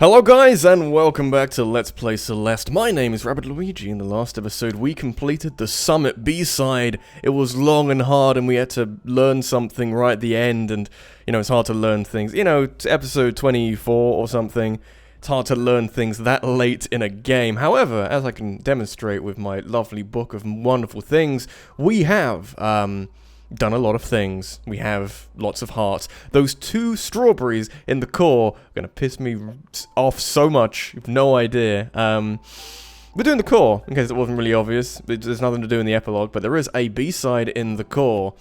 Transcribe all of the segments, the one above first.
Hello guys, and welcome back to Let's Play Celeste. My name is Rabbit Luigi. In the last episode, we completed the Summit B-side. It was long and hard, and we had to learn something right at the end, and, it's hard to learn things. Episode 24 or something, it's hard to learn things that late in a game. However, as I can demonstrate with my lovely book of wonderful things, we have, done a lot of things. We have lots of hearts. Those two strawberries in the core are gonna piss me off so much. You've no idea. We're doing the core, in case it wasn't really obvious. There's nothing to do in the epilogue, but there is a B-side in the core.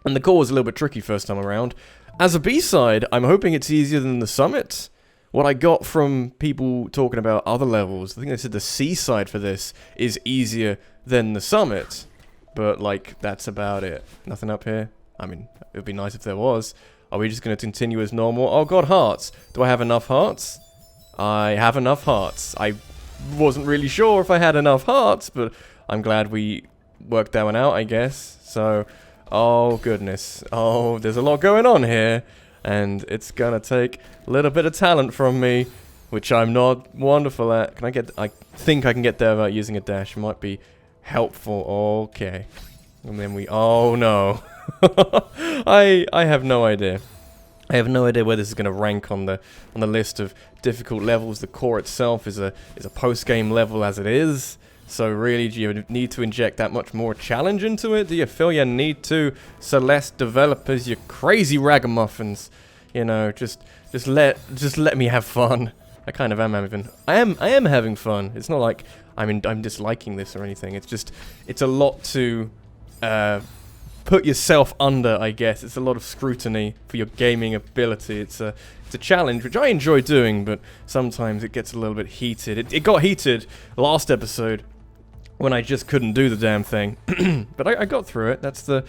And the core was a little bit tricky first time around. As a B-side, I'm hoping it's easier than the Summit. What I got from people talking about other levels, I think they said the C-side for this is easier than the Summit. But, that's about it. Nothing up here? I mean, it would be nice if there was. Are we just going to continue as normal? Oh god, hearts! Do I have enough hearts? I have enough hearts. I wasn't really sure if I had enough hearts, but I'm glad we worked that one out, I guess. So, oh goodness. Oh, there's a lot going on here. And it's gonna take a little bit of talent from me, which I'm not wonderful at. I think I can get there without using a dash. It might be helpful. Okay. And then oh no. I have no idea. I have no idea where this is going to rank on the list of difficult levels. The core itself is a post-game level as it is. So really, do you need to inject that much more challenge into it? Do you feel you need to? Celeste developers, you crazy ragamuffins. Just let me have fun. I kind of am having. I am having fun. It's not like I'm disliking this or anything. It's a lot to put yourself under, I guess. It's a lot of scrutiny for your gaming ability. It's a challenge which I enjoy doing, but sometimes it gets a little bit heated. It got heated last episode when I just couldn't do the damn thing. But I got through it. That's the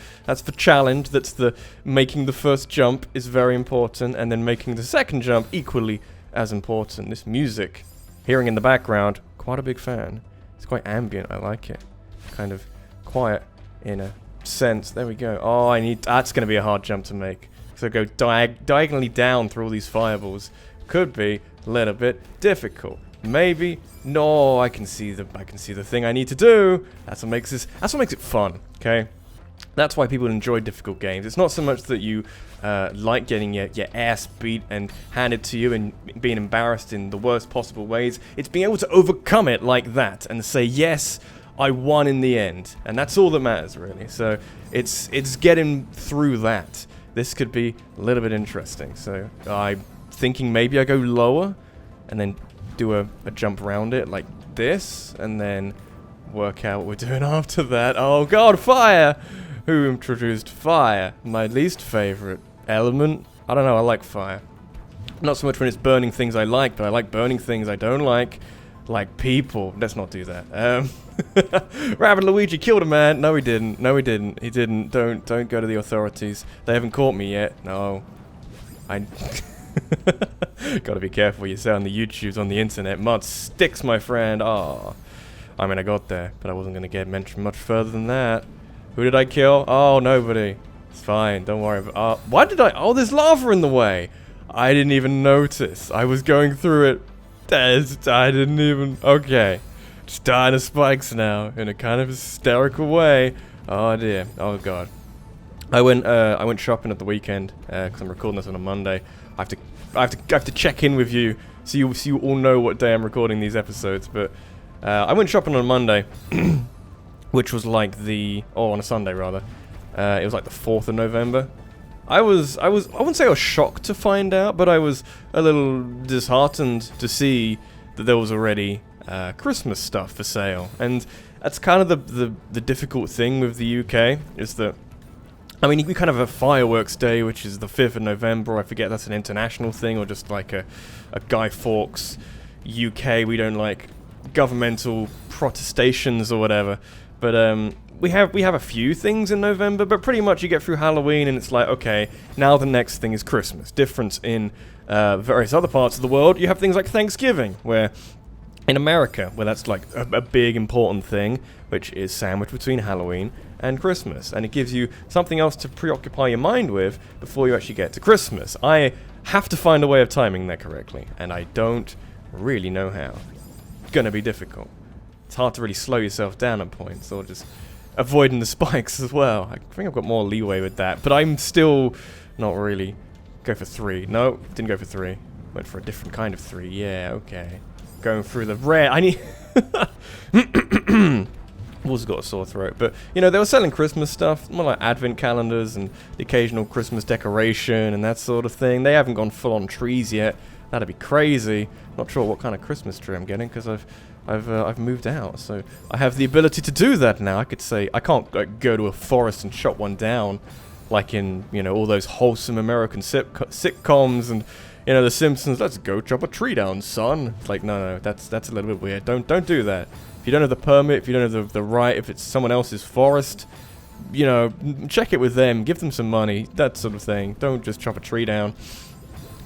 challenge. That's the making the first jump is very important, and then making the second jump equally as important. This music, hearing in the background, quite a big fan. It's quite ambient, I like it. Kind of quiet in a sense. There we go. Oh, that's going to be a hard jump to make. So go diagonally down through all these fireballs. Could be a little bit difficult. Maybe. No, I can see the thing I need to do. That's what makes it fun, okay? That's why people enjoy difficult games. It's not so much that you like getting your ass beat and handed to you and being embarrassed in the worst possible ways. It's being able to overcome it like that and say, yes, I won in the end. And that's all that matters, really. So it's getting through that. This could be a little bit interesting. So I'm thinking maybe I go lower and then do a jump around it like this and then work out what we're doing after that. Oh god, fire! Who introduced fire? My least favorite element? I don't know, I like fire. Not so much when it's burning things I like, but I like burning things I don't like people. Let's not do that. Rabbit Luigi killed a man. No, he didn't. No, he didn't. He didn't. Don't go to the authorities. They haven't caught me yet. No. Gotta be careful what you say on the YouTubes, on the internet. Mud sticks, my friend. Oh. I mean, I got there, but I wasn't gonna get mentioned much further than that. Who did I kill? Oh, nobody. It's fine, don't worry. Why did I? Oh, there's lava in the way. I didn't even notice. I was going through it. I didn't even. Okay. Just dying of spikes now in a kind of hysterical way. Oh dear. Oh god. I went shopping at the weekend because I'm recording this on a Monday. I have to check in with you so you all know what day I'm recording these episodes. But I went shopping on a Monday. Which was on a Sunday rather. It was like the 4th of November. I wouldn't say I was shocked to find out, but I was a little disheartened to see that there was already Christmas stuff for sale. And that's kind of the difficult thing with the UK, is that, I mean, we kind of have Fireworks Day, which is the 5th of November. I forget that's an international thing, or just like a Guy Fawkes UK. We don't like governmental protestations or whatever. But we have a few things in November, but pretty much you get through Halloween and it's like, okay, now the next thing is Christmas. Difference in various other parts of the world, you have things like Thanksgiving, where in America, where that's like a big important thing, which is sandwiched between Halloween and Christmas, and it gives you something else to preoccupy your mind with before you actually get to Christmas. I have to find a way of timing that correctly, and I don't really know how. It's gonna be difficult. It's hard to really slow yourself down at points, or just avoiding the spikes as well. I think I've got more leeway with that, but I'm still not really. Go for 3. No, didn't go for 3. Went for a different kind of 3. Yeah, okay. Going through the rare. I need. Also got a sore throat, but you know they were selling Christmas stuff, more like advent calendars and the occasional Christmas decoration and that sort of thing. They haven't gone full on trees yet. That'd be crazy. Not sure what kind of Christmas tree I'm getting because I've moved out, so I have the ability to do that now. I could say I can't like go to a forest and chop one down, like in you know all those wholesome American sitcoms and you know The Simpsons. Let's go chop a tree down, son. It's like no, that's a little bit weird. Don't do that. If you don't have the permit, if you don't have the right, if it's someone else's forest, you know, check it with them, give them some money, that sort of thing. Don't just chop a tree down.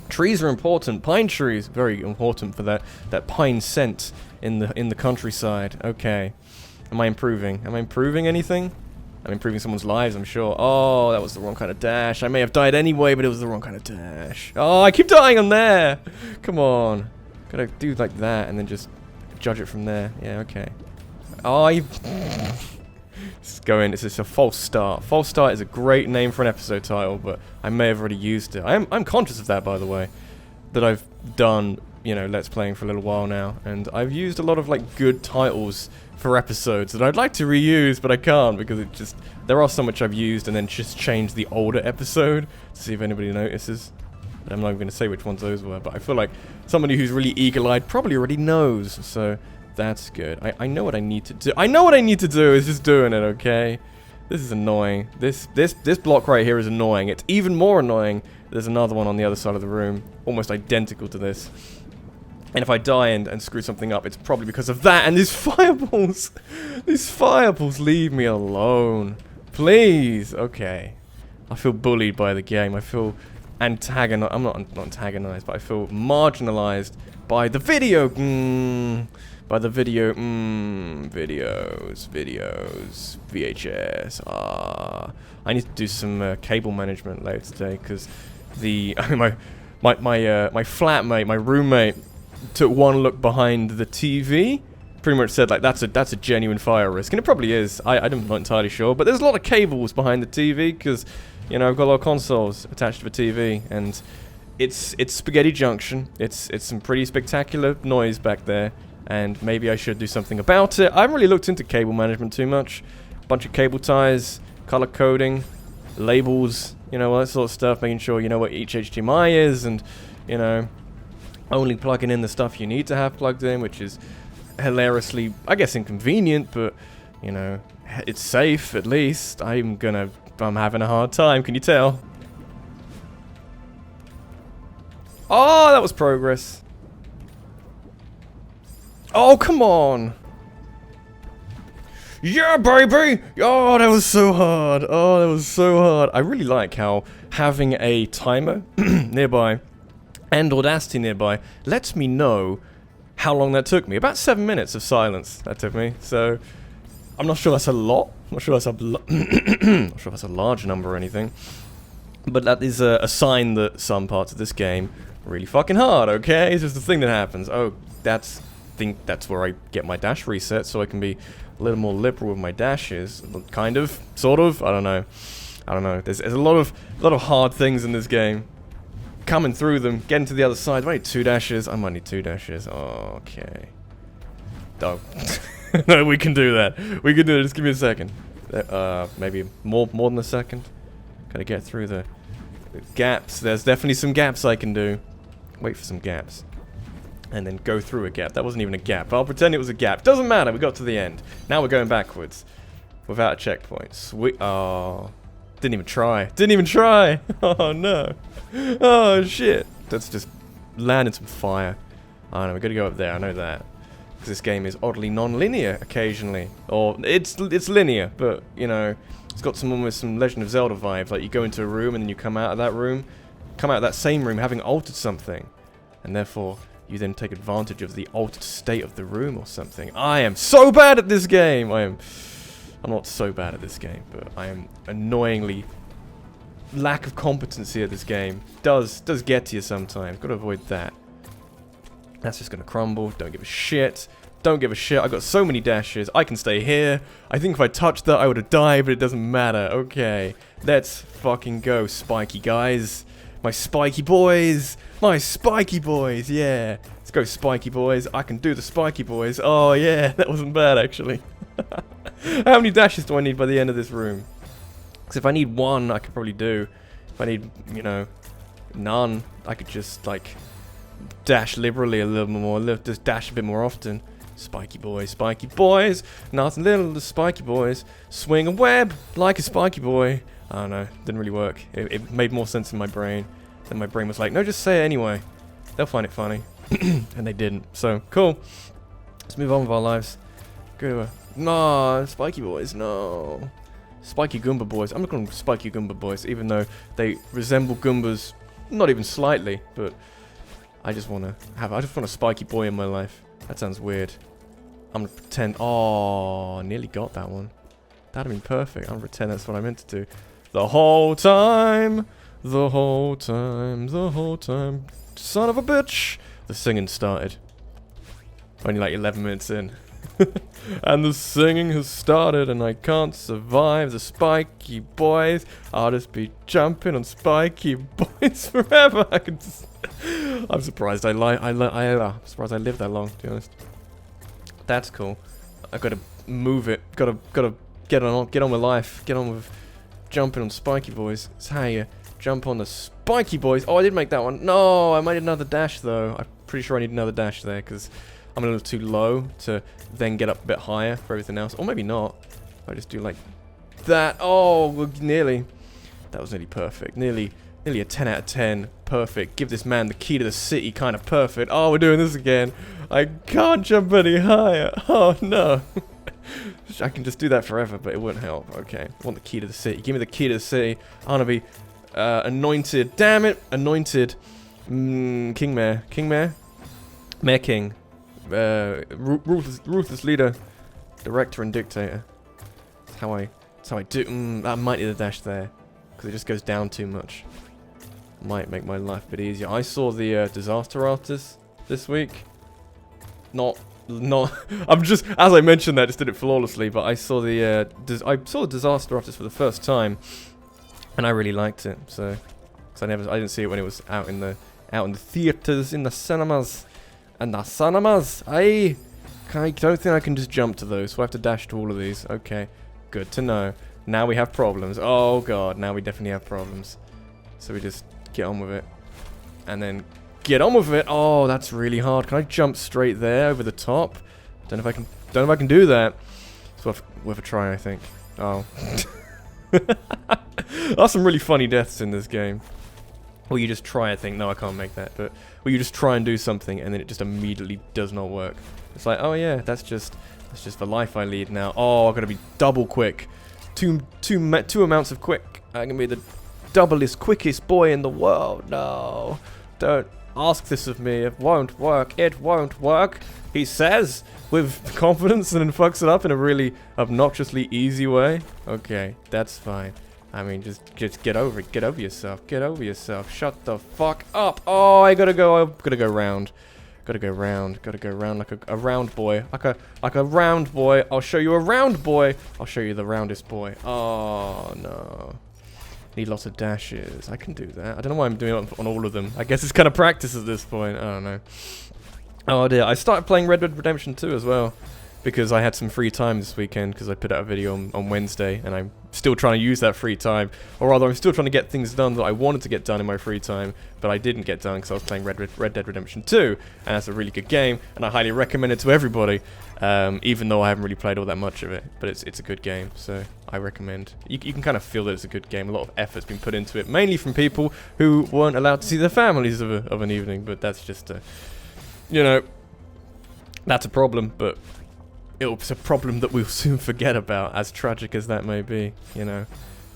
Trees are important. Pine trees, very important for that pine scent in the countryside. Okay. Am I improving? Am I improving anything? I'm improving someone's lives, I'm sure. Oh, that was the wrong kind of dash. I may have died anyway, but it was the wrong kind of dash. Oh, I keep dying on there. Come on. Gotta do like that and then just judge it from there. Yeah, okay. Oh, you... It's going. It's just a false start. False start is a great name for an episode title, but I may have already used it. I'm conscious of that, by the way, that I've done, you know, Let's Playing for a little while now, and I've used a lot of like good titles for episodes that I'd like to reuse, but I can't because it just there are so much I've used and then just changed the older episode to see if anybody notices. I'm not even going to say which ones those were, but I feel like somebody who's really eagle-eyed probably already knows, so that's good. I know what I need to do. I know what I need to do, is just doing it, okay? This is annoying. This block right here is annoying. It's even more annoying. There's another one on the other side of the room, almost identical to this. And if I die and screw something up, it's probably because of that. And these fireballs! These fireballs, leave me alone. Please! Okay. I feel bullied by the game. I feel antagonized. I'm not antagonized, but I feel marginalized by the video. By the video. Videos. VHS. I need to do some cable management later today because my flatmate, my roommate, took one look behind the TV. Pretty much said like that's a genuine fire risk, and it probably is. I'm not entirely sure, but there's a lot of cables behind the TV because. You know, I've got a lot of consoles attached to the TV, and it's Spaghetti Junction. It's some pretty spectacular noise back there, and maybe I should do something about it. I haven't really looked into cable management too much. Bunch of cable ties, color coding, labels, you know, all that sort of stuff, making sure you know what each HDMI is, and, you know, only plugging in the stuff you need to have plugged in, which is hilariously, I guess, inconvenient, but, you know, it's safe, at least. I'm having a hard time, can you tell? Oh, that was progress. Oh, come on. Yeah, baby! Oh, that was so hard. Oh, that was so hard. I really like how having a timer nearby and Audacity nearby lets me know how long that took me. About 7 minutes of silence that took me, so... I'm not sure that's a lot. I'm not sure that's not sure that's a large number or anything. But that is a sign that some parts of this game are really fucking hard, okay? It's just a thing that happens. Oh, that's where I get my dash reset, so I can be a little more liberal with my dashes. Kind of, sort of. I don't know. There's a lot of hard things in this game. Coming through them, getting to the other side. I need 2 dashes. I might need 2 dashes. Oh, okay. Oh. No, we can do that. We can do it. Just give me a second. Maybe more than a second. Gotta get through the gaps. There's definitely some gaps I can do. Wait for some gaps. And then go through a gap. That wasn't even a gap. I'll pretend it was a gap. Doesn't matter. We got to the end. Now we're going backwards. Without a checkpoint. Sweet. Oh. Didn't even try. Didn't even try. Oh, no. Oh, shit. That's just landing some fire. I don't know. We gotta go up there. I know that. This game is oddly non-linear occasionally, or it's linear, but you know, it's got almost some Legend of Zelda vibes. Like you go into a room and then you come out of that same room having altered something, and therefore you then take advantage of the altered state of the room or something. I am so bad at this game. I'm not so bad at this game, but I am annoyingly lack of competency at this game does get to you sometimes. Gotta avoid that. That's just gonna crumble. Don't give a shit. Don't give a shit. I got so many dashes. I can stay here. I think if I touched that, I would have died, but it doesn't matter. Okay. Let's fucking go, Spikey guys. My Spikey boys. My Spikey boys. Yeah. Let's go, Spikey boys. I can do the Spikey boys. Oh, yeah. That wasn't bad, actually. How many dashes do I need by the end of this room? Because if I need one, I could probably do. If I need, you know, none, I could just, like, dash liberally a little more. Just dash a bit more often. Spikey boys, nothing little the Spikey boys. Swing a web like a Spikey boy. I don't know, didn't really work. It made more sense in my brain. Then my brain was like, no, just say it anyway. They'll find it funny. And they didn't. So, cool. Let's move on with our lives. Go. No, Spikey boys, no. Spiky Goomba boys. I'm not calling them Spiky Goomba boys, even though they resemble Goombas, not even slightly, but I just want a Spiky boy in my life. That sounds weird. I'm gonna pretend. Oh, nearly got that one. That'd have been perfect. I'm gonna pretend that's what I meant to do. The whole time. The whole time. The whole time. Son of a bitch. The singing started. Only like 11 minutes in. And the singing has started and I can't survive the Spiky boys. I'll just be jumping on Spiky boys forever. I can just I'm surprised I'm surprised I lived that long, to be honest. That's cool. I've got to move it. Gotta get on with life. Get on with jumping on Spiky boys. That's how you jump on the Spiky boys. Oh, I did make that one. No, I made another dash though. I'm pretty sure I need another dash there because I'm a little too low to then get up a bit higher for everything else. Or maybe not. I just do like that. Oh, well, nearly. That was nearly perfect. Nearly a 10 out of 10. Perfect. Give this man the key to the city. Kind of perfect. Oh, we're doing this again. I can't jump any higher. Oh, no. I can just do that forever, but it wouldn't help. Okay. I want the key to the city. Give me the key to the city. I want to be anointed. Damn it. Anointed. King Mayor. King Mayor? Mayor King. Ruthless leader. Director and dictator. That's how I do. I might need a dash there. Because it just goes down too much. Might make my life a bit easier. I saw the disaster artist this week. Not. I'm just, as I mentioned that, just did it flawlessly. But I saw the disaster artist for the first time, and I really liked it. So, because I didn't see it when it was out in the theaters, in the cinemas, I don't think I can just jump to those. So I have to dash to all of these. Okay, good to know. Now we have problems. Oh god, now we definitely have problems. So we just get on with it. And then get on with it. Oh, that's really hard. Can I jump straight there over the top? Don't know if I can do that. It's worth a try, I think. Oh. That's some really funny deaths in this game. Or you just try, I think. No, I can't make that. But where you just try and do something and then it just immediately does not work. It's like, oh yeah, that's just the life I lead now. Oh, I've got to be double quick. Two amounts of quick. I can be the doublest, quickest boy in the world. No, don't ask this of me. It won't work. It won't work. He says with confidence and then fucks it up in a really obnoxiously easy way. Okay, that's fine. I mean, just get over it. Get over yourself. Get over yourself. Shut the fuck up. Oh, I gotta go round. Gotta go round like a round boy. Like a round boy. I'll show you a round boy. I'll show you the roundest boy. Oh, no. Need lots of dashes. I can do that. I don't know why I'm doing it on all of them. I guess it's kind of practice at this point. I don't know. Oh, dear. I started playing Red Dead Redemption 2 as well. Because I had some free time this weekend. Because I put out a video on Wednesday. And I'm still trying to use that free time. Or rather, I'm still trying to get things done that I wanted to get done in my free time. But I didn't get done because I was playing Red Dead Redemption 2. And that's a really good game. And I highly recommend it to everybody. Even though I haven't really played all that much of it. But it's a good game. So I recommend. You can kind of feel that it's a good game. A lot of effort's been put into it. Mainly from people who weren't allowed to see their families of an evening. But that's just you know, that's a problem. But it's a problem that we'll soon forget about, as tragic as that may be, you know.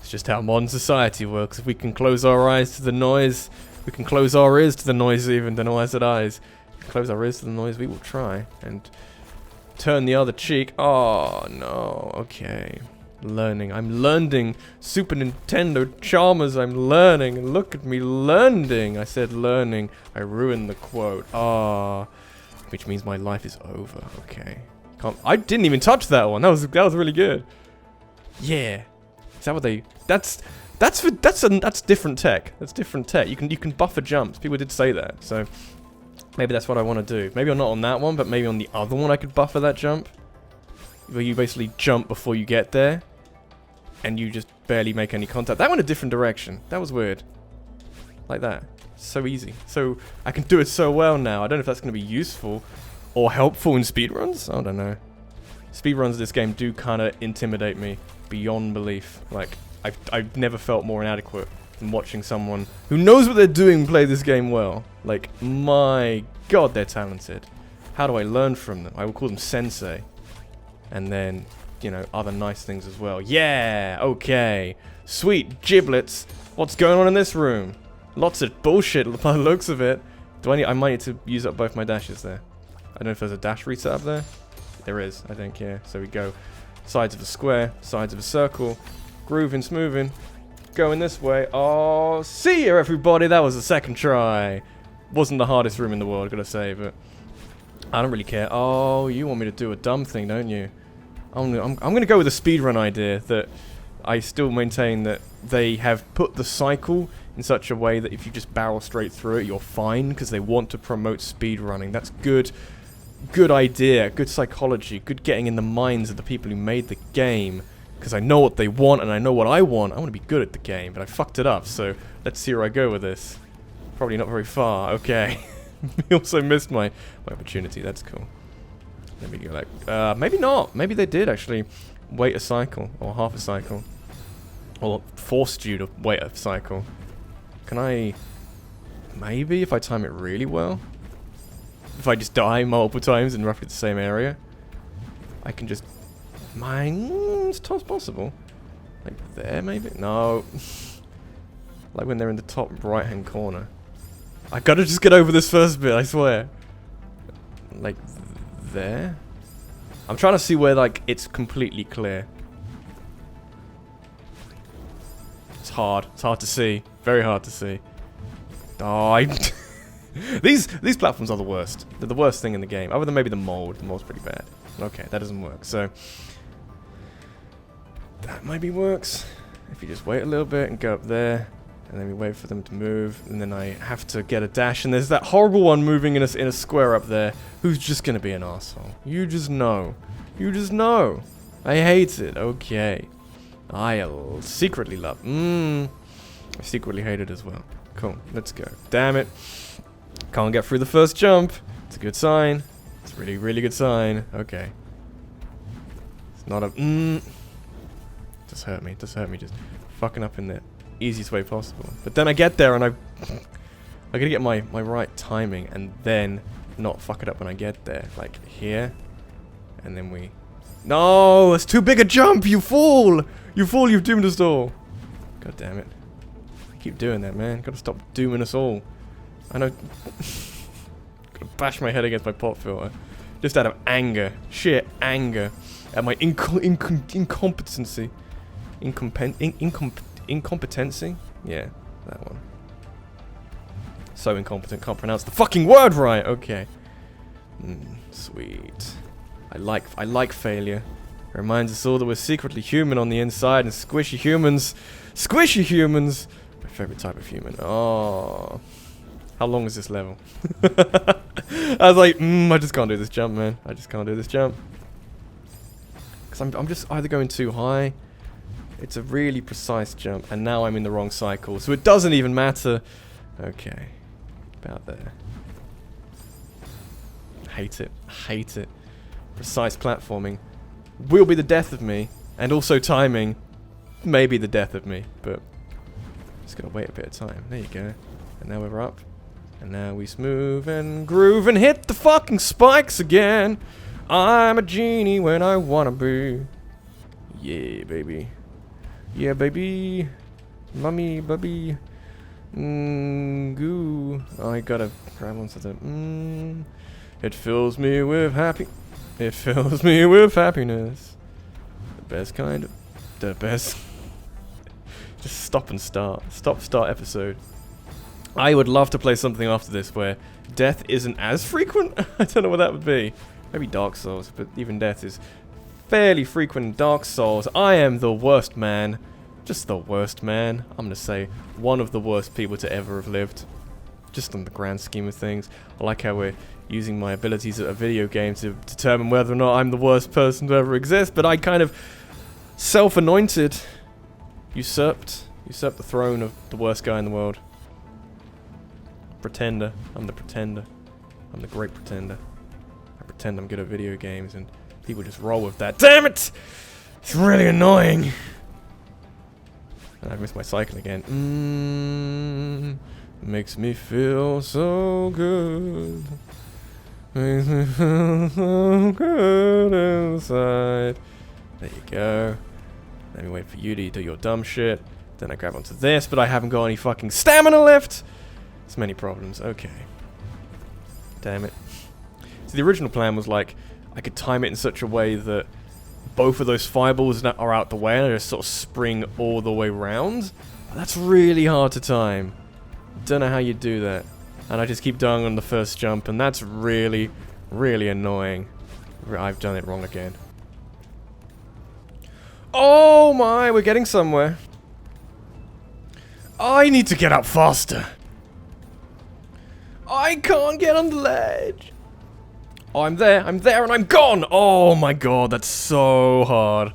It's just how modern society works. If we can close our eyes to the noise, we can close our ears to the noise even, the noise at eyes. If we close our ears to the noise, we will try. And turn the other cheek. Oh, no. Okay. Learning. I'm learning. Super Nintendo Chalmers, I'm learning. Look at me learning. I said learning. I ruined the quote. Ah. Which means my life is over. Okay. I didn't even touch that one. That was really good. Yeah. Is that what they... That's different tech. That's different tech. You can buffer jumps. People did say that. So maybe that's what I want to do. Maybe not on that one, but maybe on the other one I could buffer that jump. Where you basically jump before you get there. And you just barely make any contact. That went a different direction. That was weird. Like that. So easy. So I can do it so well now. I don't know if that's going to be useful or helpful in speedruns. I don't know. Speedruns of this game do kind of intimidate me beyond belief. Like, I've never felt more inadequate than watching someone who knows what they're doing play this game well. Like, my god, they're talented. How do I learn from them? I will call them sensei. And then, you know, other nice things as well. Yeah, okay. Sweet giblets. What's going on in this room? Lots of bullshit by the looks of it. I might need to use up both my dashes there. I don't know if there's a dash reset up there. There is, I think, yeah. So we go sides of a square, sides of a circle, grooving, smoothing, going this way. Oh, see ya, everybody. That was the second try. Wasn't the hardest room in the world, gotta say, but I don't really care. Oh, you want me to do a dumb thing, don't you? I'm gonna go with a speedrun idea that I still maintain that they have put the cycle in such a way that if you just barrel straight through it, you're fine, because they want to promote speedrunning. That's good idea, good psychology, good getting in the minds of the people who made the game, because I know what they want and I know what I want. I want to be good at the game, but I fucked it up, so let's see where I go with this. Probably not very far. Okay. We also missed my opportunity. That's cool. Let me go like, maybe not. Maybe they did actually wait a cycle, or half a cycle. Or forced you to wait a cycle. Can I... Maybe, if I time it really well? If I just die multiple times in roughly the same area? I can just... it's possible. Like there, maybe? No. Like when they're in the top right-hand corner. I gotta just get over this first bit, I swear. Like... there? I'm trying to see where, like, it's completely clear. It's hard. It's hard to see. Very hard to see. Oh, These platforms are the worst. They're the worst thing in the game. Other than maybe the mold. The mold's pretty bad. Okay, that doesn't work. So, that maybe works. If you just wait a little bit and go up there. And then we wait for them to move, and then I have to get a dash, and there's that horrible one moving in a square up there, who's just gonna be an asshole. You just know. You just know. I hate it. Okay. I secretly love. I secretly hate it as well. Cool. Let's go. Damn it. Can't get through the first jump. It's a good sign. It's a really, really good sign. Okay. It's not a. Just hurt me. Just hurt me. Just fucking up in there. Easiest way possible. But then I get there and I gotta get my right timing and then not fuck it up when I get there. Like here. And then we... No! It's too big a jump! You fool! You fool, you've doomed us all. God damn it. Keep doing that, man. Gotta stop dooming us all. I know... Gotta bash my head against my pop filter. Just out of anger. Sheer anger. At my incompetency. Incompetency? Yeah, that one. So incompetent, can't pronounce the fucking word right! Okay. Sweet. I like failure. It reminds us all that we're secretly human on the inside, and squishy humans... Squishy humans! My favorite type of human. Oh. How long is this level? I was like, I just can't do this jump, man. I just can't do this jump. Because I'm just either going too high... It's a really precise jump, and now I'm in the wrong cycle, so it doesn't even matter. Okay. About there. Hate it. Hate it. Precise platforming will be the death of me, and also timing may be the death of me, but just gotta wait a bit of time. There you go. And now we're up. And now we smooth and groove and hit the fucking spikes again. I'm a genie when I wanna be. Yeah, baby. Yeah, baby. Mummy, bubby. Goo. I gotta grab on something. It fills me with happiness. The best kind of Dirt Bears. Just stop and start. Stop, start episode. I would love to play something after this where death isn't as frequent. I don't know what that would be. Maybe Dark Souls, but even death is fairly frequent in Dark Souls. I am the worst man. Just the worst man. I'm gonna say one of the worst people to ever have lived. Just on the grand scheme of things. I like how we're using my abilities at a video game to determine whether or not I'm the worst person to ever exist, but I kind of self-anointed, usurped the throne of the worst guy in the world. Pretender. I'm the pretender. I'm the great pretender. I pretend I'm good at video games and people just roll with that. Damn it! It's really annoying. And I've missed my cycle again. Makes me feel so good. Makes me feel so good inside. There you go. Let me wait for you to do your dumb shit. Then I grab onto this, but I haven't got any fucking stamina left. There's many problems. Okay. Damn it. So the original plan was like, I could time it in such a way that both of those fireballs are out the way and I just sort of spring all the way round. That's really hard to time. Don't know how you do that. And I just keep dying on the first jump, and that's really, really annoying. I've done it wrong again. Oh my, we're getting somewhere. I need to get up faster. I can't get on the ledge. Oh, I'm there, and I'm gone. Oh my god, that's so hard.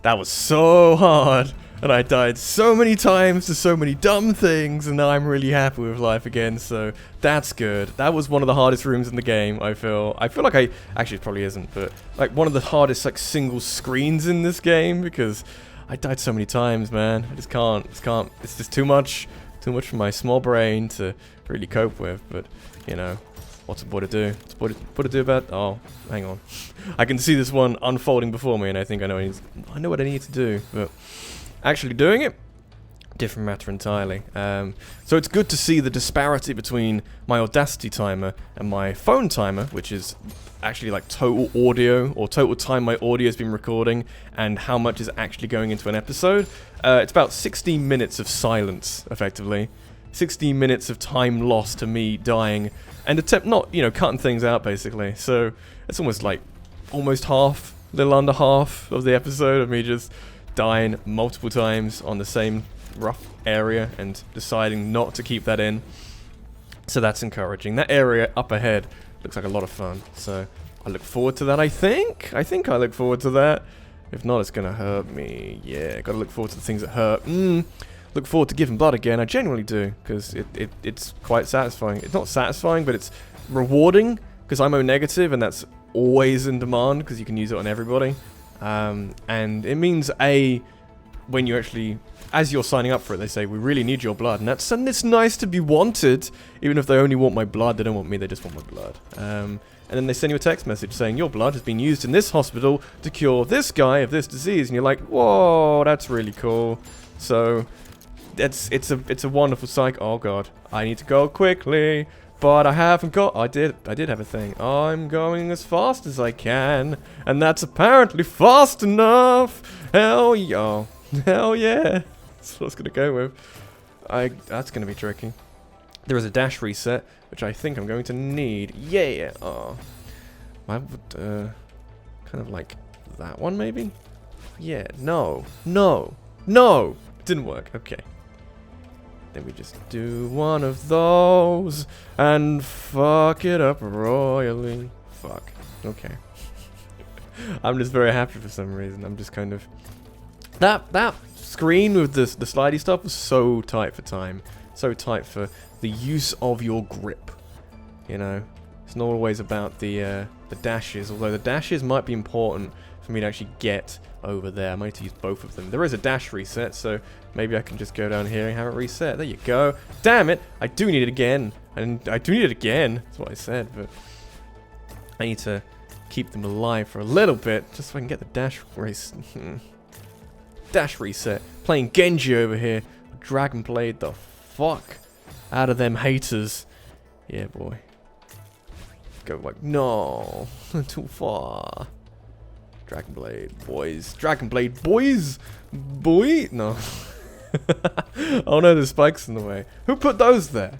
That was so hard. And I died so many times to so many dumb things, and now I'm really happy with life again, so that's good. That was one of the hardest rooms in the game, I feel. I feel like actually it probably isn't, but like one of the hardest like single screens in this game, because I died so many times, man. I just can't, it's just too much for my small brain to really cope with, but, you know, what's a boy to do? What's a boy to do about, oh, hang on. I can see this one unfolding before me, and I think I know what I need to do, but actually doing it, different matter entirely. So it's good to see the disparity between my Audacity timer and my phone timer, which is actually like total audio, or total time my audio has been recording, and how much is actually going into an episode. It's about 16 minutes of silence, effectively. 16 minutes of time lost to me dying, and cutting things out, basically. So it's almost half, a little under half of the episode of me just dying multiple times on the same rough area and deciding not to keep that in. So that's encouraging. That area up ahead looks like a lot of fun. So I look forward to that, I think. I look forward to that. If not, it's gonna hurt me. Yeah, gotta look forward to the things that hurt. Look forward to giving blood again. I genuinely do, because it's quite satisfying. It's not satisfying, but it's rewarding, because I'm O-negative, and that's always in demand, because you can use it on everybody. And it means, when you actually, as you're signing up for it, they say, we really need your blood. And it's nice to be wanted, even if they only want my blood. They don't want me, they just want my blood. And then they send you a text message saying, your blood has been used in this hospital to cure this guy of this disease. And you're like, whoa, that's really cool. So, it's a wonderful cycle. Oh god, I need to go quickly. But I haven't got, I did have a thing. I'm going as fast as I can, and that's apparently fast enough. Hell yeah. Hell yeah. That's what I was gonna go with. That's gonna be tricky. There is a dash reset, which I think I'm going to need. Yeah. Oh. I would, kind of like that one maybe? Yeah, no. Didn't work, okay. Then we just do one of those and fuck it up royally. Fuck. Okay. I'm just very happy for some reason. I'm just kind of... That screen with the slidey stuff was so tight for time. So tight for the use of your grip. You know? It's not always about the dashes, although the dashes might be important for me to actually get over there. I might need to use both of them. There is a dash reset, so maybe I can just go down here and have it reset. There you go. Damn it! I do need it again. And I do need it again. That's what I said, but I need to keep them alive for a little bit, just so I can get the dash race. Dash reset. Playing Genji over here. Dragon Blade the fuck out of them haters. Yeah, boy. Go like, no. Too far. Dragon Blade, boys. Dragon Blade, boys! Boy! No. Oh no, there's spikes in the way. Who put those there?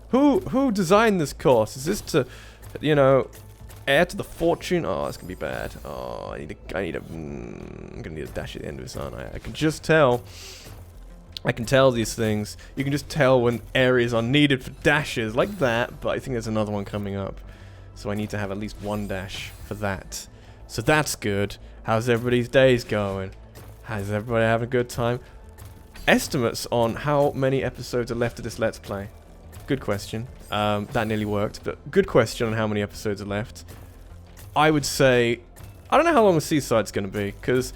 Who designed this course? Is this to, you know, add to the fortune? Oh, it's gonna be bad. Oh, I'm gonna need a dash at the end of this, aren't I? I can just tell. I can tell these things. You can just tell when areas are needed for dashes, like that, but I think there's another one coming up. So I need to have at least one dash for that. So that's good. How's everybody's days going? How's everybody having a good time? Estimates on how many episodes are left of this Let's Play. Good question. That nearly worked, but good question on how many episodes are left. I would say, I don't know how long the Seaside's going to be, because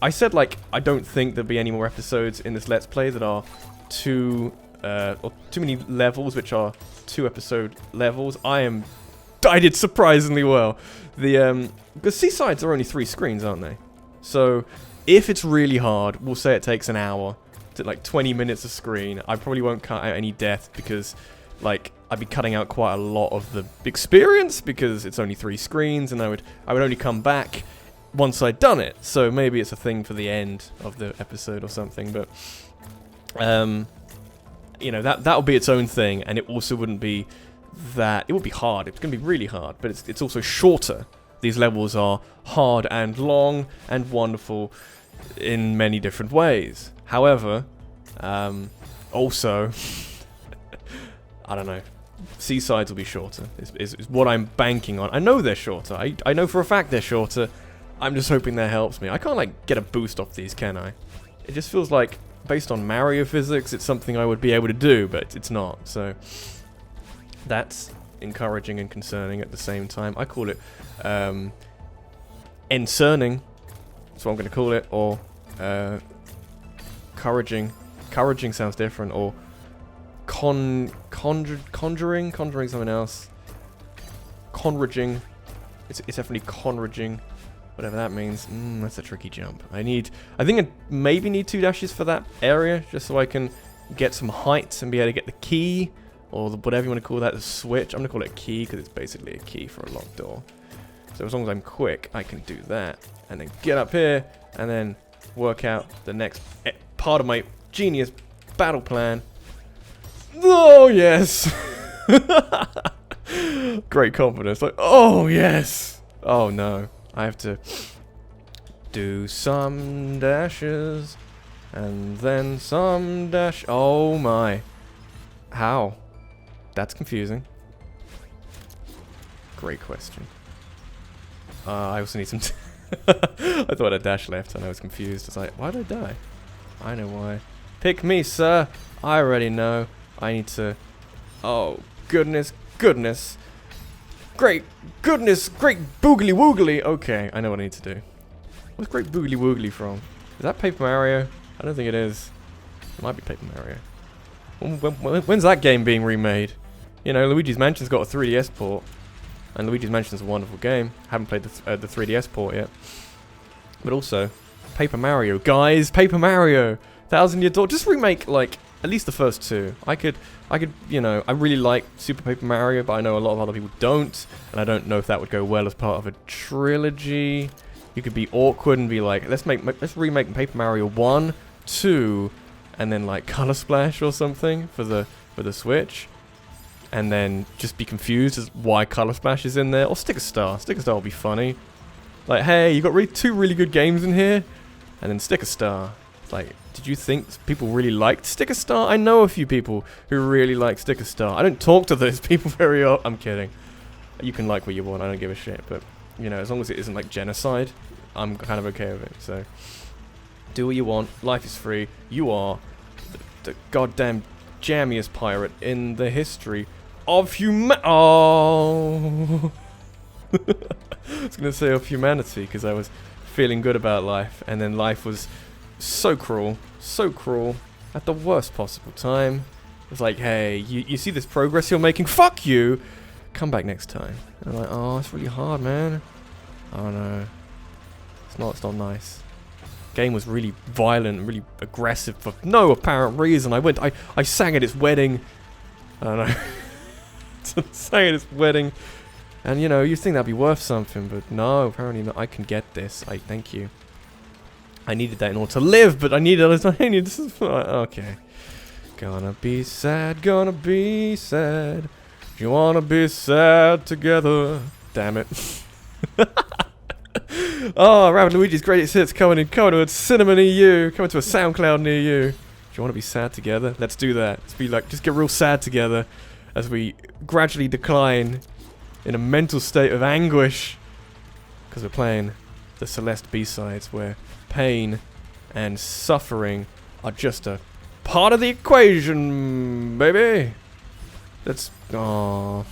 I said, like, I don't think there'll be any more episodes in this Let's Play that are too many levels, which are 2-episode levels. I did surprisingly well. The Seasides are only 3 screens, aren't they? So, if it's really hard, we'll say it takes an hour to, like, 20 minutes a screen. I probably won't cut out any death because, like, I'd be cutting out quite a lot of the experience because it's only 3 screens, and I would only come back once I'd done it. So maybe it's a thing for the end of the episode or something, but you know, that'll be its own thing, and it also wouldn't be that, it would be hard. It's going to be really hard, but it's also shorter. These levels are hard and long and wonderful in many different ways. However, also, I don't know, Seasides will be shorter, is what I'm banking on. I know they're shorter. I know for a fact they're shorter. I'm just hoping that helps me. I can't, like, get a boost off these, can I? It just feels like, based on Mario physics, it's something I would be able to do, but it's not. So, that's encouraging and concerning at the same time. I call it, encerning. That's what I'm going to call it. Or, encouraging. Encouraging sounds different. Or, conjuring something else. Conraging. It's definitely conraging. Whatever that means. That's a tricky jump. I think I maybe need 2 dashes for that area, just so I can get some height and be able to get the key, or whatever you want to call that, the switch. I'm going to call it a key, because it's basically a key for a locked door. So as long as I'm quick, I can do that. And then get up here, and then work out the next part of my genius battle plan. Oh, yes! Great confidence. Like, oh, yes! Oh, no. I have to do some dashes, and then some dash. Oh my. How? That's confusing. Great question. I also need some... I thought I had dash left, and I was confused. I was like, why did I die? I know why. Pick me, sir. I already know. I need to... Oh, goodness, goodness. Great goodness, great boogly woogly. Okay, I know what I need to do. What's great boogly woogly from? Is that Paper Mario? I don't think it is. It might be Paper Mario. When's that game being remade? You know, Luigi's Mansion's got a 3DS port. And Luigi's Mansion's a wonderful game. Haven't played the 3DS port yet. But also, Paper Mario. Guys, Paper Mario! 1000-Year Door. Just remake, like, at least the first 2. I could, you know, I really like Super Paper Mario, but I know a lot of other people don't, and I don't know if that would go well as part of a trilogy. You could be awkward and be like, let's remake Paper Mario 1, 2, and then like Color Splash or something for the Switch, and then just be confused as why Color Splash is in there, or Sticker Star. Sticker Star will be funny. Like, hey, you got 2 really good games in here, and then Sticker Star. Like, did you think people really liked Sticker Star? I know a few people who really like Sticker Star. I don't talk to those people very often. I'm kidding. You can like what you want. I don't give a shit. But, you know, as long as it isn't like genocide, I'm kind of okay with it. So, do what you want. Life is free. You are the goddamn jammiest pirate in the history of Oh. I was going to say of humanity because I was feeling good about life. And then life was... so cruel, at the worst possible time. It's like, hey, you see this progress you're making? Fuck you! Come back next time. And I'm like, oh, it's really hard, man. Oh no. It's not nice. Game was really violent, really aggressive for no apparent reason. I sang at its wedding. I don't know. Sang at its wedding. And, you know, you'd think that'd be worth something, but no, apparently not. I can get this. Thank you. I needed that in order to live, but I needed this is okay. Gonna be sad, gonna be sad. You wanna be sad together. Damn it. Oh, Rabbit Luigi's Greatest Hits coming to a cinema near you, coming to a SoundCloud near you. Do you want to be sad together? Let's do that. Let's be like, just get real sad together as we gradually decline in a mental state of anguish. Because we're playing the Celeste B-sides where pain and suffering are just a part of the equation, baby. That's... Aww.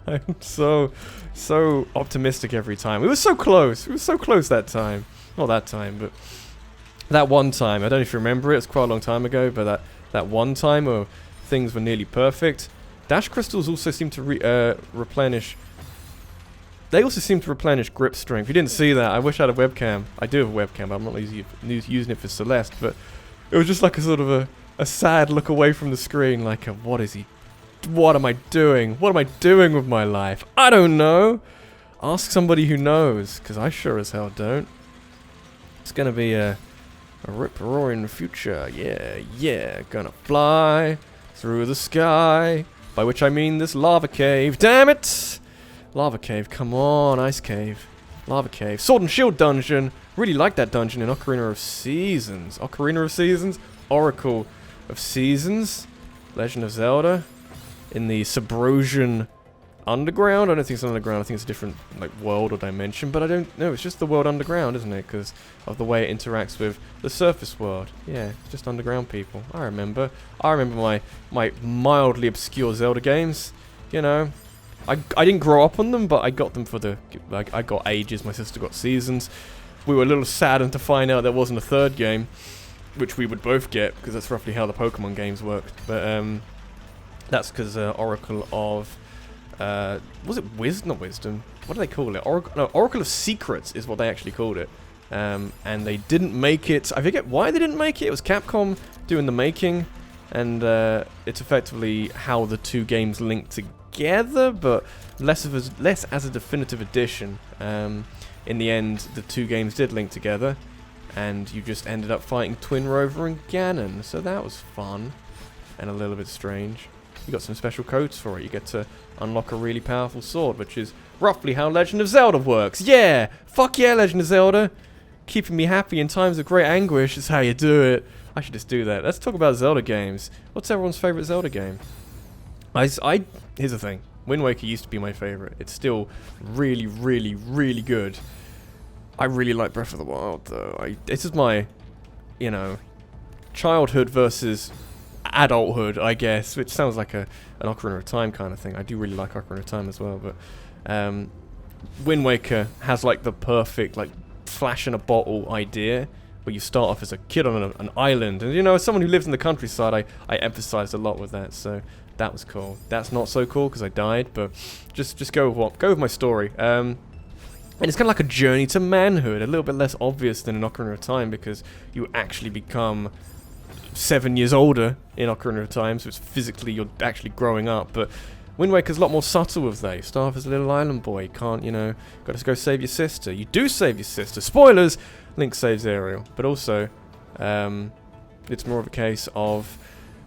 I'm so optimistic every time. We were so close. We were so close that time. Not that time, but that one time. I don't know if you remember it. It was quite a long time ago, but that one time where things were nearly perfect. Dash crystals also seem to replenish. They also seem to replenish grip strength. You didn't see that. I wish I had a webcam. I do have a webcam, but I'm not using it for Celeste. But it was just like a sort of a sad look away from the screen, like what is he? What am I doing? What am I doing with my life? I don't know. Ask somebody who knows, because I sure as hell don't. It's gonna be a rip-roaring future. Yeah. Gonna fly through the sky. By which I mean this lava cave. Damn it! Lava cave, come on, ice cave. Lava cave. Sword and Shield dungeon. Really like that dungeon in Ocarina of Seasons. Ocarina of Seasons? Oracle of Seasons. Legend of Zelda. In the Subrosian Underground. I don't think it's underground. I think it's a different like world or dimension. But I don't know. It's just the world underground, isn't it? Because of the way it interacts with the surface world. Yeah, it's just underground people. I remember. I remember my mildly obscure Zelda games. You know, I didn't grow up on them, but I got them for the like I got Ages. My sister got Seasons. We were a little saddened to find out there wasn't a third game, which we would both get because that's roughly how the Pokemon games worked. But that's because Oracle of... was it Wisdom? Not Wisdom. What do they call it? Oracle of Secrets is what they actually called it. And they didn't make it... I forget why they didn't make it. It was Capcom doing the making. And it's effectively how the two games link together, but less as a definitive edition. In the end, the two games did link together. And you just ended up fighting Twin Rover and Ganon. So that was fun. And a little bit strange. You got some special codes for it. You get to unlock a really powerful sword, which is roughly how Legend of Zelda works. Yeah! Fuck yeah, Legend of Zelda! Keeping me happy in times of great anguish is how you do it. I should just do that. Let's talk about Zelda games. What's everyone's favorite Zelda game? Here's the thing. Wind Waker used to be my favorite. It's still really, really, really good. I really like Breath of the Wild, though. This is my, you know, childhood versus adulthood, I guess, which sounds like an Ocarina of Time kind of thing. I do really like Ocarina of Time as well, but Wind Waker has like the perfect like flash in a bottle idea where you start off as a kid on an island, and you know, as someone who lives in the countryside, I emphasized a lot with that, so that was cool. That's not so cool because I died, but just go with my story. And it's kind of like a journey to manhood, a little bit less obvious than in Ocarina of Time because you actually become 7 years older in Ocarina of Time, so it's physically you're actually growing up. But Wind Waker's a lot more subtle with that. You start off as a little island boy. You can't, you know, got to go save your sister. You do save your sister. Spoilers! Link saves Ariel. But also, it's more of a case of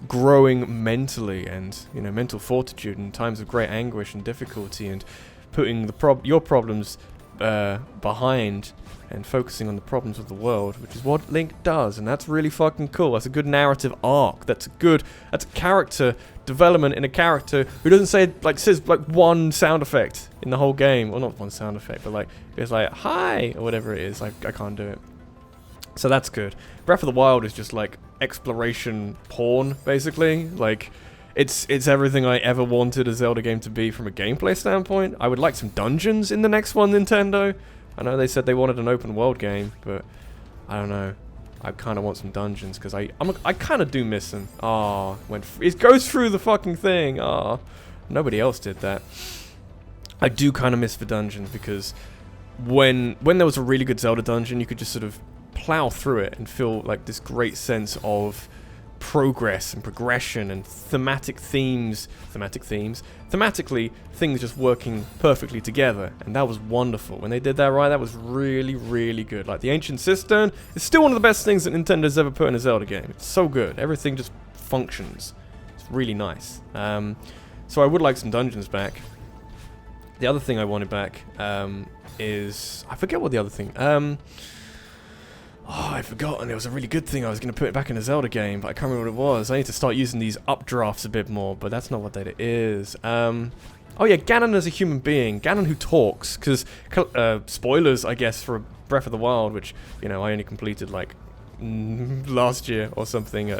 growing mentally and, you know, mental fortitude in times of great anguish and difficulty, and putting your problems behind and focusing on the problems of the world, which is what Link does, and that's really fucking cool. That's a good narrative arc. That's a character development in a character who doesn't says one sound effect in the whole game. Well, not one sound effect, but like it's like hi or whatever it is. I can't do it. So that's good. Breath of the Wild is just like exploration porn, basically. Like it's everything I ever wanted a Zelda game to be from a gameplay standpoint. I would like some dungeons in the next one, Nintendo. I know they said they wanted an open world game, but I don't know. I kind of want some dungeons because I kind of do miss them. Ah, it goes through the fucking thing. Ah, nobody else did that. I do kind of miss the dungeons because when there was a really good Zelda dungeon, you could just sort of plow through it and feel like this great sense of progress and progression and thematically things just working perfectly together, and that was wonderful. When they did that right, that was really, really good. Like, the Ancient Cistern is still one of the best things that Nintendo's ever put in a Zelda game. It's so good. Everything just functions. It's really nice. So I would like some dungeons back. The other thing I wanted back is... I forget what the other thing... Oh, I've forgotten. It was a really good thing. I was going to put it back in a Zelda game, but I can't remember what it was. I need to start using these updrafts a bit more, but that's not what that is. Oh yeah, Ganon as a human being. Ganon who talks, because... spoilers, I guess, for Breath of the Wild, which, you know, I only completed, like, last year or something,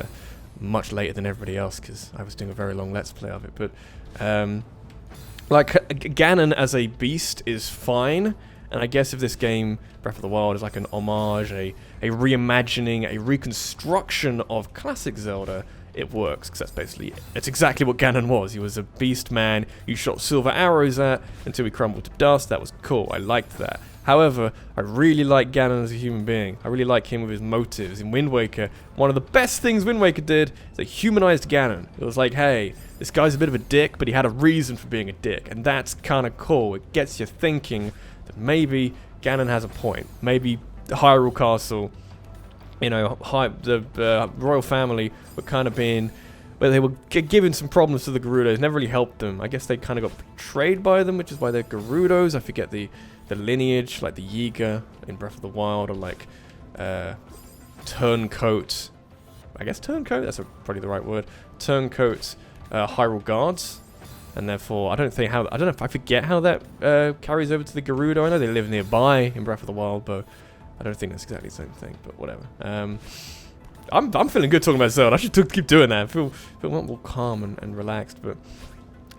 much later than everybody else, because I was doing a very long Let's Play of it, but... like, Ganon as a beast is fine, and I guess if this game, Breath of the Wild, is like an homage, a reimagining, a reconstruction of classic Zelda, it works, because that's basically, it's exactly what Ganon was. He was a beast man you shot silver arrows at until he crumbled to dust. That was cool. I liked that. However, I really like Ganon as a human being. I really like him with his motives. In Wind Waker, one of the best things Wind Waker did is they humanized Ganon. It was like, hey, this guy's a bit of a dick, but he had a reason for being a dick, and that's kind of cool. It gets you thinking that maybe Ganon has a point. Maybe the Hyrule Castle, you know, the royal family were kind of being... Well, they were giving some problems to the Gerudos, never really helped them. I guess they kind of got betrayed by them, which is why they're Gerudos. I forget the lineage, like the Yiga in Breath of the Wild, or like Turncoat. I guess Turncoat, that's probably the right word. Turncoat Hyrule Guards, and therefore I don't know if I forget how that carries over to the Gerudo. I know they live nearby in Breath of the Wild, but I don't think that's exactly the same thing. But whatever. I'm feeling good talking about Zelda. I should keep doing that. I feel more calm and relaxed. But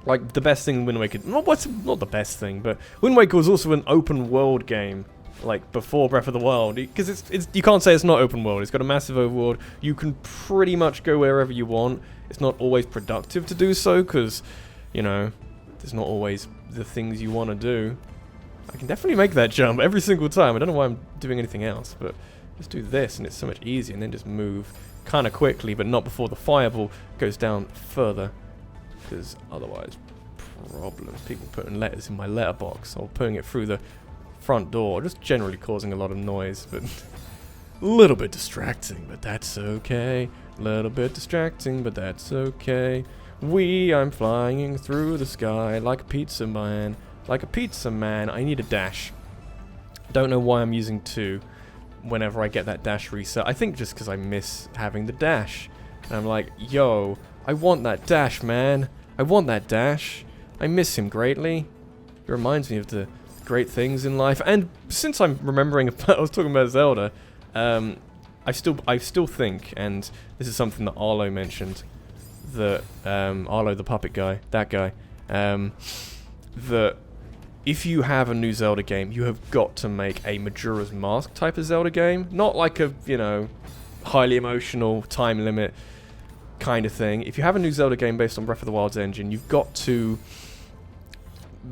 like, the best thing in Wind Waker, not the best thing, but Wind Waker was also an open world game, like before Breath of the Wild, because it's you can't say it's not open world. It's got a massive overworld. You can pretty much go wherever you want. It's not always productive to do so, because, you know, there's not always the things you want to do. I can definitely make that jump every single time. I don't know why I'm doing anything else, but just do this and it's so much easier, and then just move kind of quickly, but not before the fireball goes down further, because otherwise, problems. People putting letters in my letterbox or putting it through the front door, just generally causing a lot of noise, but a little bit distracting, but that's okay. A little bit distracting, but that's okay. I'm flying through the sky like a pizza man. Like a pizza man. I need a dash. Don't know why I'm using 2 whenever I get that dash reset. I think just because I miss having the dash. And I'm like, yo, I want that dash, man. I want that dash. I miss him greatly. It reminds me of the great things in life. And since I'm remembering, I was talking about Zelda, I still think, and this is something that Arlo mentioned, that Arlo the puppet guy, that guy, that if you have a new Zelda game, you have got to make a Majora's Mask type of Zelda game, not like a, you know, highly emotional time limit kind of thing. If you have a new Zelda game based on Breath of the Wild's engine, you've got to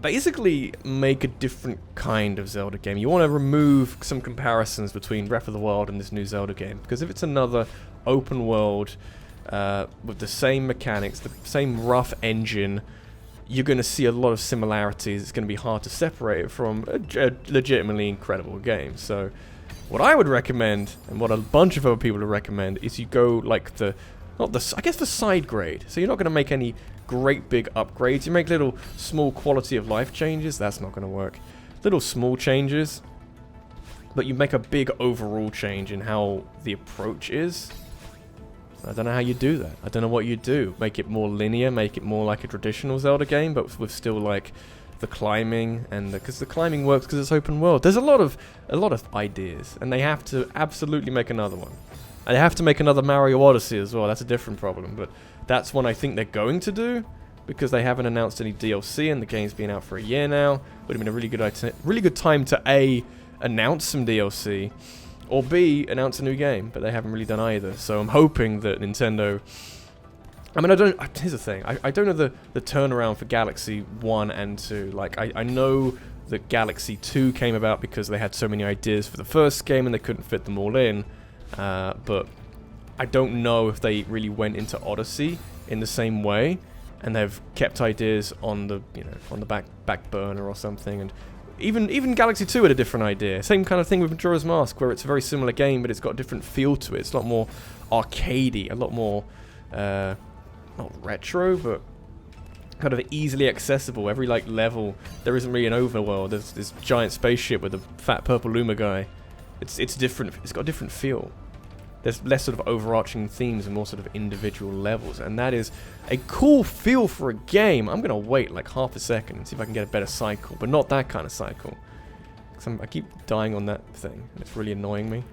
basically make a different kind of Zelda game. You want to remove some comparisons between Breath of the Wild and this new Zelda game, because if it's another open world with the same mechanics, the same rough engine, you're going to see a lot of similarities. It's going to be hard to separate it from a legitimately incredible game. So what I would recommend, and what a bunch of other people would recommend, is you go like I guess the side grade. So you're not going to make any great big upgrades. You make little small quality of life changes. That's not going to work. Little small changes, but you make a big overall change in how the approach is. I don't know how you do that. I don't know what you do. Make it more linear, make it more like a traditional Zelda game, but with still like the climbing, and because the climbing works because it's open world. There's a lot of ideas, and they have to absolutely make another one. And they have to make another Mario Odyssey as well. That's a different problem, but that's one I think they're going to do, because they haven't announced any DLC, and the game's been out for a year now. Would have been a really good time to A, announce some DLC, or B, announce a new game, but they haven't really done either. So I'm hoping that Nintendo... I mean, here's the thing. I don't know the turnaround for Galaxy 1 and 2. Like, I know that Galaxy 2 came about because they had so many ideas for the first game and they couldn't fit them all in. But I don't know if they really went into Odyssey in the same way, and they've kept ideas on the, you know, on the back burner or something. And even Galaxy 2 had a different idea. Same kind of thing with Majora's Mask, where it's a very similar game, but it's got a different feel to it. It's a lot more arcadey, a lot more not retro, but kind of easily accessible. Every like level, there isn't really an overworld. There's this giant spaceship with a fat purple Luma guy. It's different. It's got a different feel. There's less sort of overarching themes and more sort of individual levels, and that is a cool feel for a game. I'm gonna wait like half a second and see if I can get a better cycle, but not that kind of cycle. 'Cause I keep dying on that thing, and it's really annoying me.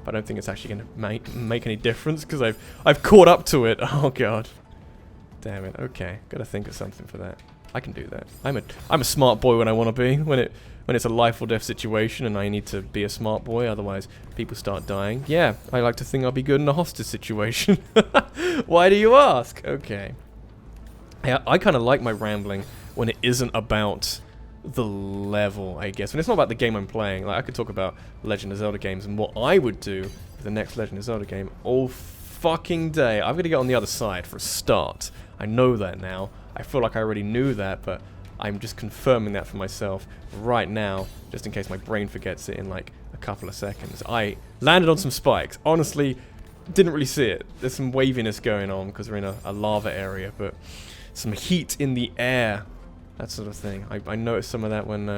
But I don't think it's actually gonna make any difference because I've caught up to it. Oh god, damn it. Okay, gotta think of something for that. I can do that. I'm a smart boy when I want to be. When it's a life or death situation and I need to be a smart boy, otherwise people start dying. Yeah, I like to think I'll be good in a hostage situation. Why do you ask? Okay. Yeah, I kind of like my rambling when it isn't about the level, I guess. When it's not about the game I'm playing. Like, I could talk about Legend of Zelda games and what I would do for the next Legend of Zelda game all fucking day. I'm going to get on the other side for a start. I know that now. I feel like I already knew that, but I'm just confirming that for myself right now, just in case my brain forgets it in like a couple of seconds. I landed on some spikes. Honestly, didn't really see it. There's some waviness going on because we're in a lava area, but some heat in the air, that sort of thing. I noticed some of that when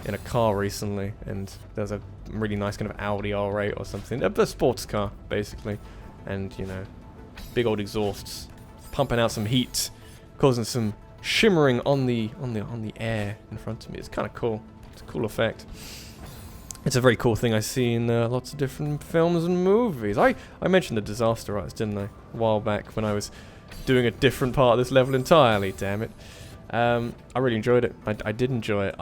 in a car recently, and there's a really nice kind of Audi R8 or something, a sports car basically, and you know, big old exhausts pumping out some heat, causing some shimmering on the air in front of me. It's kind of cool. It's a cool effect. It's a very cool thing I see in lots of different films and movies. I mentioned the disaster arts, didn't I, a while back when I was doing a different part of this level entirely. Damn it. I really enjoyed it. I did enjoy it.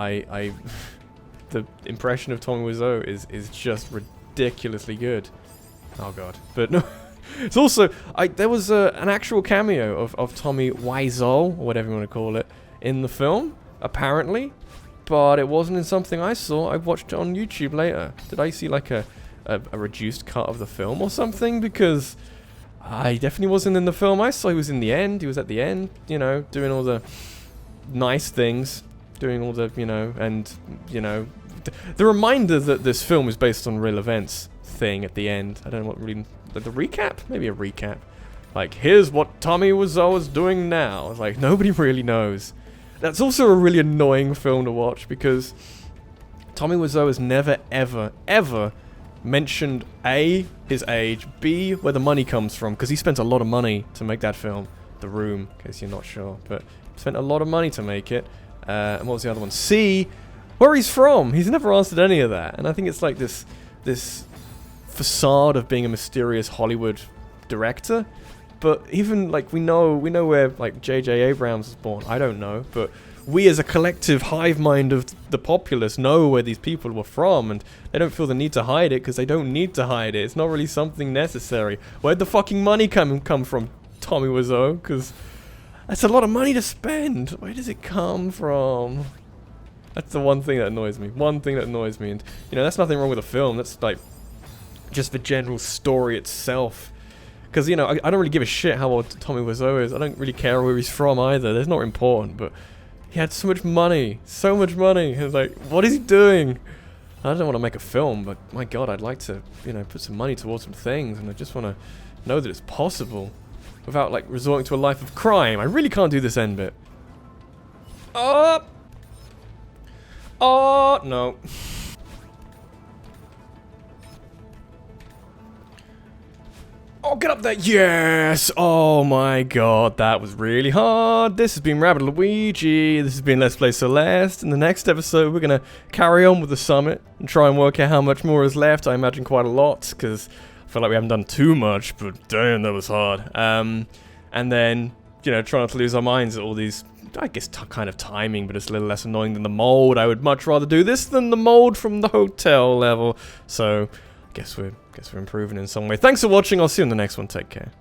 The impression of Tommy Wiseau is just ridiculously good. Oh god. But no. It's also, there was an actual cameo of Tommy Wiseau, or whatever you want to call it, in the film, apparently, but it wasn't in something I saw. I watched it on YouTube later. Did I see like a reduced cut of the film or something? Because I definitely wasn't in the film I saw. He was in the end. He was at the end, you know, doing all the nice things, doing all the, you know, and, you know, the reminder that this film is based on real events thing at the end. I don't know what really... The recap? Maybe a recap. Like, here's what Tommy Wiseau is doing now. It's like, nobody really knows. That's also a really annoying film to watch because Tommy Wiseau has never, ever, ever mentioned A, his age, B, where the money comes from, because he spent a lot of money to make that film. The Room, in case you're not sure. But spent a lot of money to make it. And what was the other one? C, where he's from. He's never answered any of that. And I think it's like this facade of being a mysterious Hollywood director, but even like we know where like J.J. Abrams was born. I don't know, but we as a collective hive mind of the populace know where these people were from, and they don't feel the need to hide it because they don't need to hide it. It's not really something necessary. Where'd the fucking money come from, Tommy Wiseau? Because that's a lot of money to spend. Where does it come from? That's the one thing that annoys me. One thing that annoys me, and you know, that's nothing wrong with the film. That's like just the general story itself. Because, you know, I don't really give a shit how old Tommy Wiseau is. I don't really care where he's from either. That's not important, but he had so much money. So much money. It's like, what is he doing? I don't want to make a film, but my god, I'd like to, you know, put some money towards some things, and I just want to know that it's possible without, like, resorting to a life of crime. I really can't do this end bit. Oh! Oh, no. Oh, get up there! Yes! Oh my god, that was really hard. This has been Rabbit Luigi. This has been Let's Play Celeste. In the next episode, we're gonna carry on with the summit and try and work out how much more is left. I imagine quite a lot, because I feel like we haven't done too much, but damn, that was hard. And then, you know, try not to lose our minds at all these, I guess, kind of timing, but it's a little less annoying than the mold. I would much rather do this than the mold from the hotel level. So, guess we're improving in some way. Thanks for watching. I'll see you in the next one. Take care.